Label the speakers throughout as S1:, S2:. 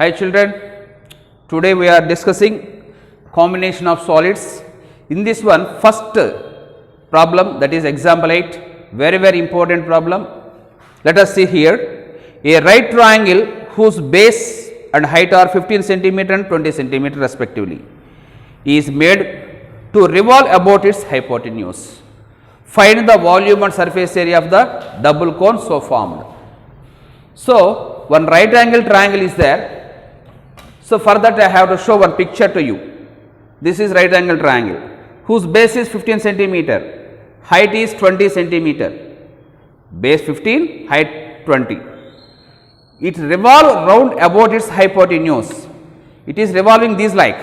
S1: Hi children, today we are discussing combination of solids. In this one, first problem, that is example 8, very important problem. Let us see here, a right triangle whose base and height are 15 centimeter and 20 centimeter respectively is made to revolve about its hypotenuse. Find the volume and surface area of the double cone so formed. So, one right angle triangle is there. So, for that I have to show one picture to you. This is right angle triangle whose base is 15 centimeter, height is 20 centimeter, base 15, height 20. It revolves round about its hypotenuse. It is revolving this like.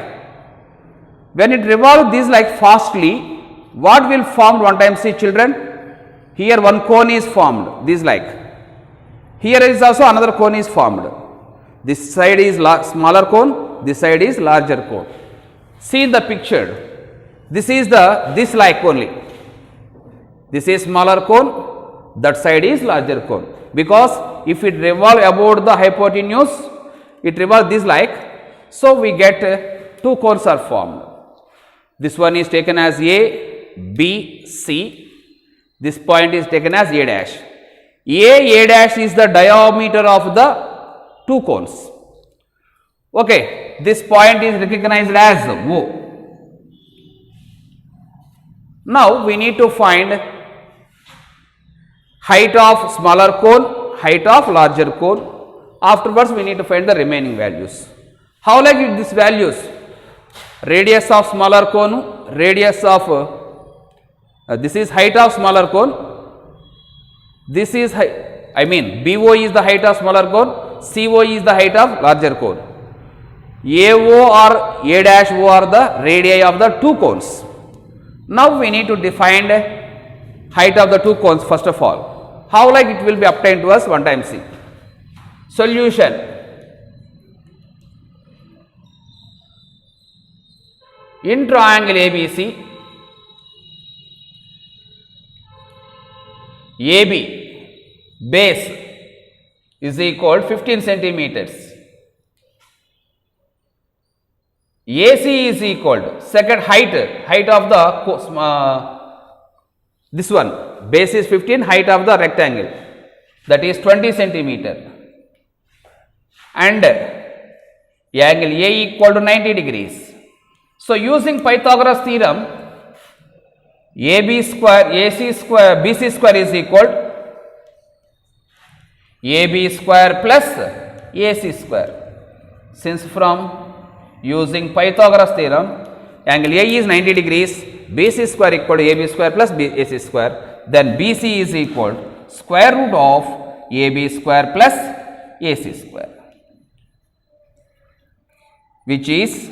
S1: When it revolves this like fastly, what will form one time? See children, here one cone is formed, this like. Here is also another cone is formed. This side is smaller cone, this side is larger cone. See in the picture, this is this like only. This is smaller cone, that side is larger cone. Because if it revolve about the hypotenuse, it revolve this like. So we get two cones are formed. This one is taken as A, B, C. This point is taken as A dash. A dash is the diameter of the two cones. Okay, this point is recognized as O. Now we need to find height of smaller cone, height of larger cone. Afterwards we need to find the remaining values. How like these values? Radius of smaller cone, radius of this is height of smaller cone. This is BO is the height of smaller cone, CO is the height of larger cone. AO or A dash O are the radii of the two cones. Now we need to define height of the two cones first of all. How like it will be obtained to us one time see. Solution. In triangle ABC, AB base is equal 15 centimeters. AC is equal to second height of the this one base is 15, height of the rectangle that is 20 centimeter, and angle A equal to 90 degrees. So using Pythagoras theorem, AB square AC square BC square is equal to AB square plus AC square. Since from using Pythagoras theorem, angle A is 90 degrees, BC square equal to AB square plus AC square, then BC is equal to square root of AB square plus AC square, which is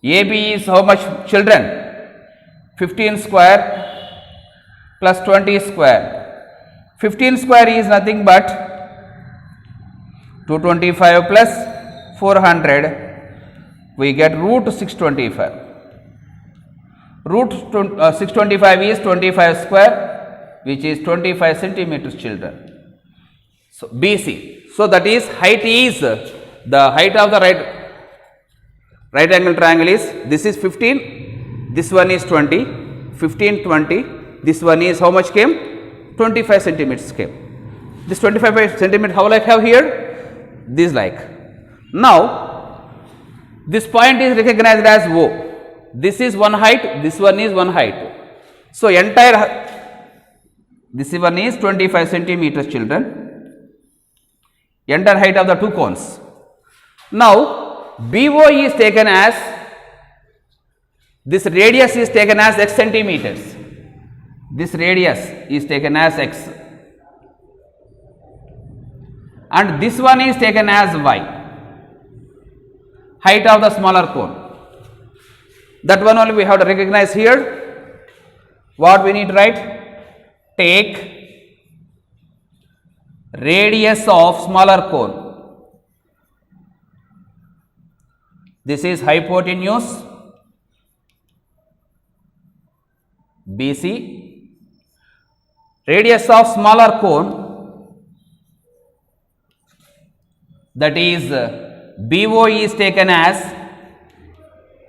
S1: AB is how much children? 15 square plus 20 square. 15 square is nothing but 225 plus 400. We get root 625. Root 625 is 25 square, which is 25 centimeters children. So BC. So that is height is the height of the right angle triangle is, this is 15, this one is 20, 15, 20, this one is how much came? 25 centimeters came. This 25 centimeters, how like have here? This like. Now, this point is recognized as O. This is one height, this one is one height. So, this one is 25 centimeters children, entire height of the two cones. Now, BO is taken as, this radius is taken as x centimeters. This radius is taken as x. And this one is taken as y. Height of the smaller cone. That one only we have to recognize here. What we need to write? Take radius of smaller cone. This is hypotenuse BC. Radius of smaller cone, that is BO is taken as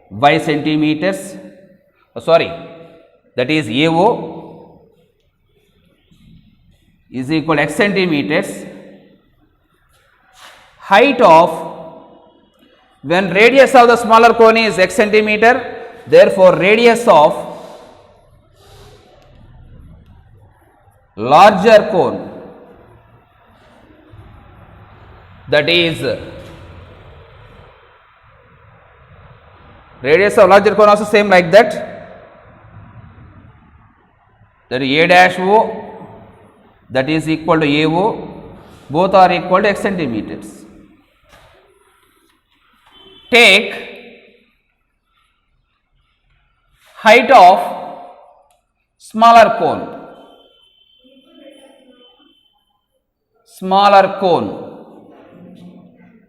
S1: y centimeters, that is AO is equal to x centimeters. Height of, when radius of the smaller cone is x centimeter, therefore radius of larger cone, that is radius of larger cone also same like that, that is A dash O, that is equal to AO, both are equal to x centimeters. Take height of smaller cone,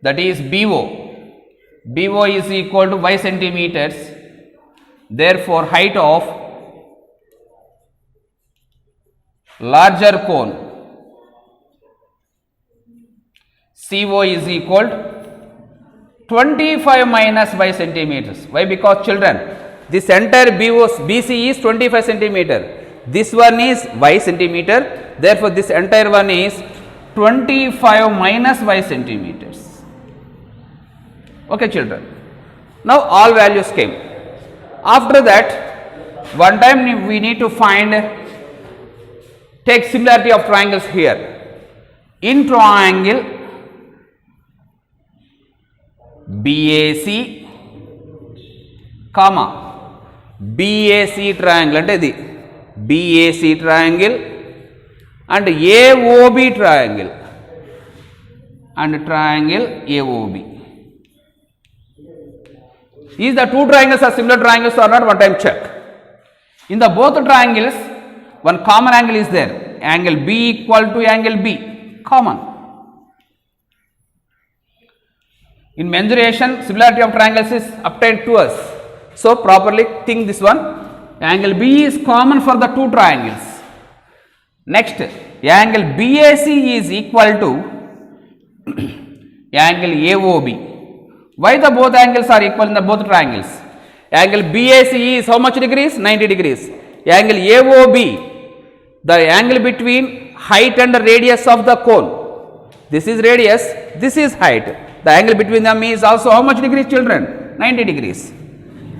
S1: that is BO is equal to y centimeters, therefore height of larger cone CO is equal to 25 minus y centimeters. Why? Because children, this entire BC is 25 centimeter, this one is y centimeter, therefore this entire one is 25 minus y centimeters. Okay children, now all values came. After that, one time we need to take similarity of triangles here. In triangle BAC, BAC triangle ante idi BAC triangle and AOB triangle and triangle AOB. Is the two triangles are similar triangles or not? One time check. In the both triangles, one common angle is there. Angle B equal to angle B, common. In mensuration, similarity of triangles is obtained to us. So properly think this one. Angle B is common for the two triangles. Next, angle BAC is equal to angle AOB. Why the both angles are equal in the both triangles? Angle BAC is how much degrees? 90 degrees. Angle AOB, the angle between height and radius of the cone. This is radius, this is height. The angle between them is also how much degrees, children? 90 degrees.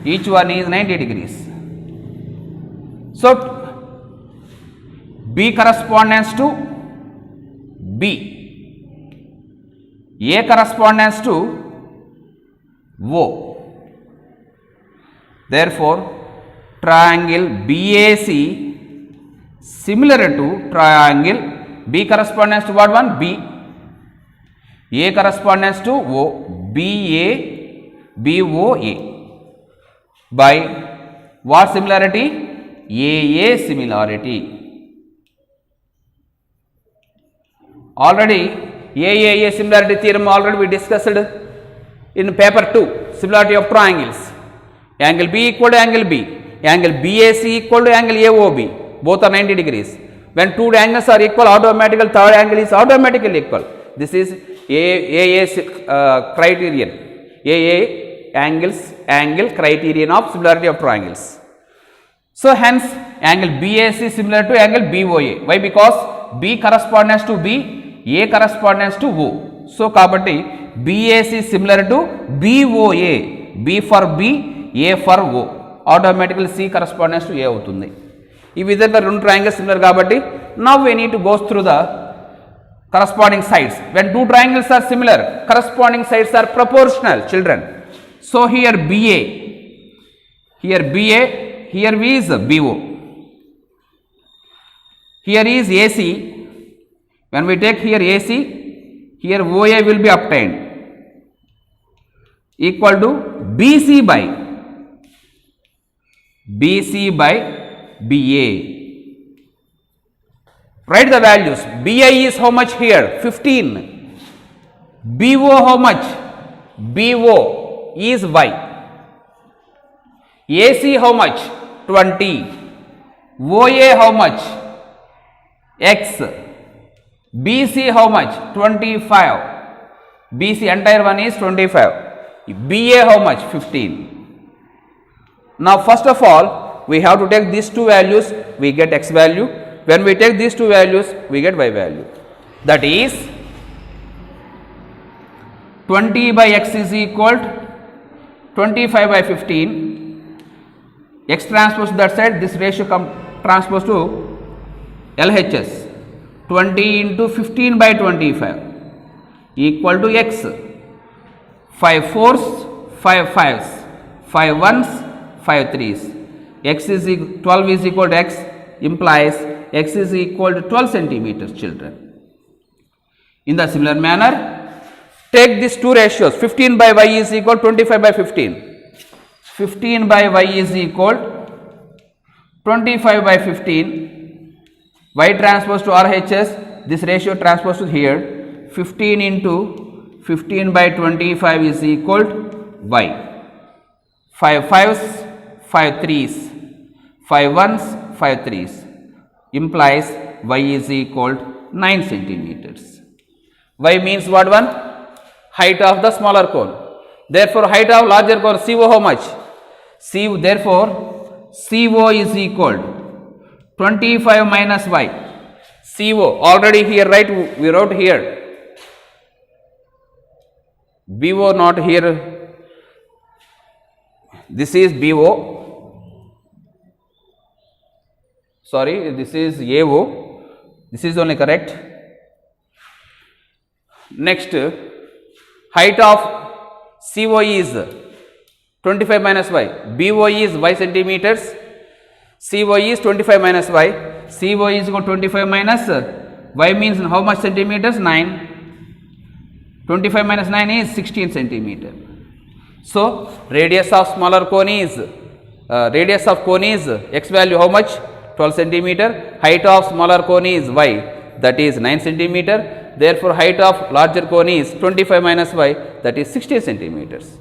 S1: Each one is 90 degrees. So, B corresponds to B. A corresponds to O. Therefore, triangle BAC similar to triangle B corresponds to what one? B. A corresponds to O, BOA by what similarity? AA similarity. Already AAA similarity theorem already we discussed in paper 2, similarity of triangles. Angle B equal to angle B, angle BAC equal to angle AOB, both are 90 degrees. When two angles are equal, automatically third angle is automatically equal. This is AA criterion, AA angle criterion of similarity of triangles. So hence angle BAC similar to angle BOA. Why? Because B corresponds to B, A corresponds to O. So kabatti BAC similar to BOA, B for B, A for O. Automatically C corresponds to A avutundi. ఈ విధంగా రెండు triangles similar కాబట్టి now we need to go through the corresponding sides. When two triangles are similar, corresponding sides are proportional, children. So here BA, here is BO, here is AC. When we take here AC, here OA will be obtained equal to BC by BA. Write the values. BI is how much here? 15. BO how much? BO is Y. AC how much? 20. OA how much? X. BC how much? 25. BC entire one is 25. BA how much? 15. Now first of all, we have to take these two values, we get x value. When we take these two values, we get y value. That is 20 by x is equal to 25 by 15. X transpose to that side, this ratio transpose to LHS. 20 into 15 by 25 equal to x. 5 fours, 5 fives, 5 ones, 5 threes. X is 12 is equal to x implies x is equal to 12 centimeters, children. In the similar manner, take these two ratios. 15 by y is equal to 25 by 15. 15 by y is equal to 25 by 15. Y transpose to RHS, this ratio transpose to here. 15 into 15 by 25 is equal to y. 5 fives, 5 threes, 5 ones, 5 threes implies y is equal to 9 centimeters. Y means what one? Height of the smaller cone. Therefore, height of larger cone CO how much? Therefore, CO is equal to 25 minus y. CO already here, right? We wrote here. BO not here. This is BO. Sorry, this is AO. This is only correct. Next, height of CO is 25 minus y. BO is y centimeters. CO is 25 minus y. CO is equal to 25 minus y means how much centimeters? 9. 25 minus 9 is 16 centimeter. So, radius of smaller cone is x value how much? 12 centimeter. Height of smaller cone is y, that is 9 centimeter. Therefore, height of larger cone is 25 minus y, that is 16 centimeters.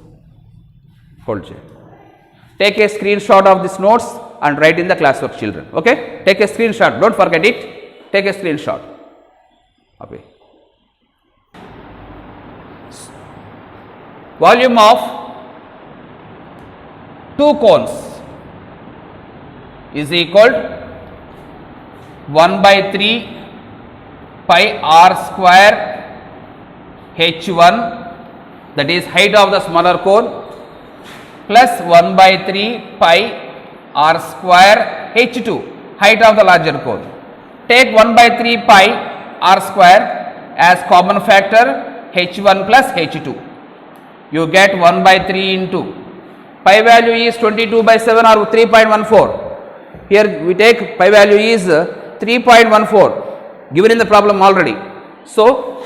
S1: Hold check. Take a screenshot of this notes and write in the classwork, children. Okay? Take a screenshot. Don't forget it. Take a screenshot. Okay. Volume of two cones is equal to 1 by 3 pi r square h1, that is height of the smaller cone, plus 1 by 3 pi r square h2, height of the larger cone. Take 1 by 3 pi r square as common factor h1 plus h2. You get 1 by 3 into pi value is 22 by 7 or 3.14. Here we take pi value is 3.14 given in the problem already. So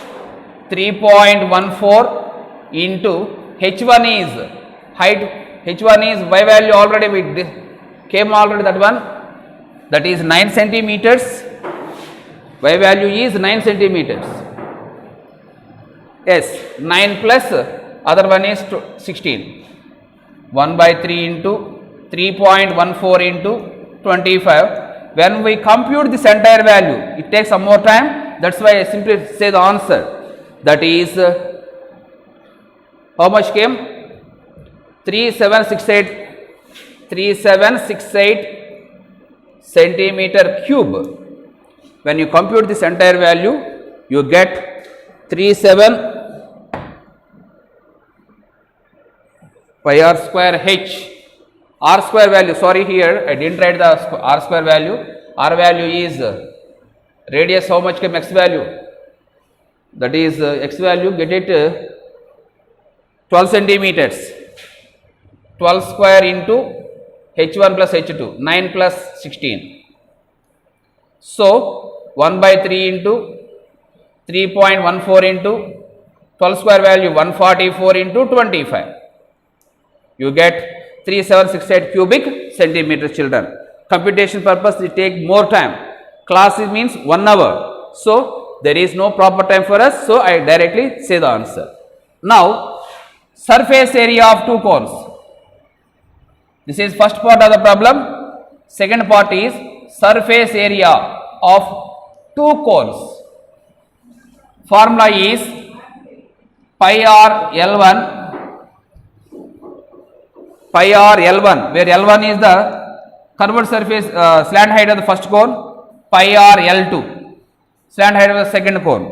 S1: 3.14 into h1 is height, h1 is y value already we came already, that one, that is 9 centimeters. Y value is 9 centimeters. Yes, 9 plus other one is 16. 1 by 3 into 3.14 into 25. When we compute this entire value, it takes some more time. That's why I simply say the answer. That is, how much came? 3768 centimeter cube. When you compute this entire value, you get 37 pi r square h. R square value, sorry, here I didn't write the r square value. R value is radius, how much came? X value, that is x value, get it 12 centimeters. 12 square into h1 plus h2, 9 plus 16. So 1 by 3 into 3.14 into 12 square value 144 into 25. You get 3768 cubic centimeters, children. Computation purpose it take more time. Class means 1 hour. So there is no proper time for us. So I directly say the answer. Now surface area of two cones. This is first part of the problem. Second part is surface area of two cones. Formula is pi r L1, where L1 is the curved surface slant height of the first cone, pi r L2 slant height of the second cone.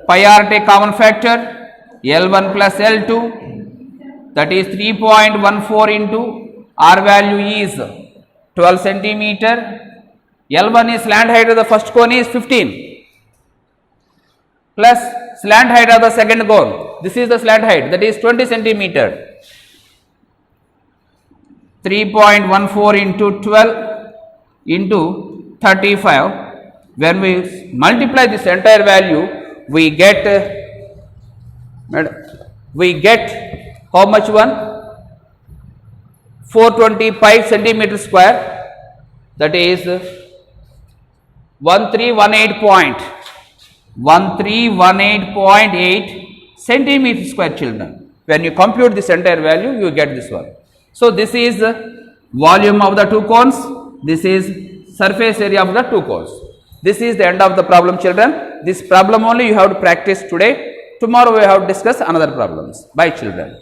S1: Pi r take common factor, L1 plus L2, that is 3.14 into r value is 12 centimeter. L1 is slant height of the first cone is 15 plus slant height of the second cone. This is the slant height, that is 20 centimeter. 3.14 into 12 into 35. When we multiply this entire value, we get how much one? 425 centimeter square, that is 1318.8 centimeter square, children. When you compute this entire value, you get this one. So this is the volume of the two cones, this is surface area of the two cones. This is the end of the problem, children. This problem only you have to practice today. Tomorrow we have to discuss another problems. Bye, children.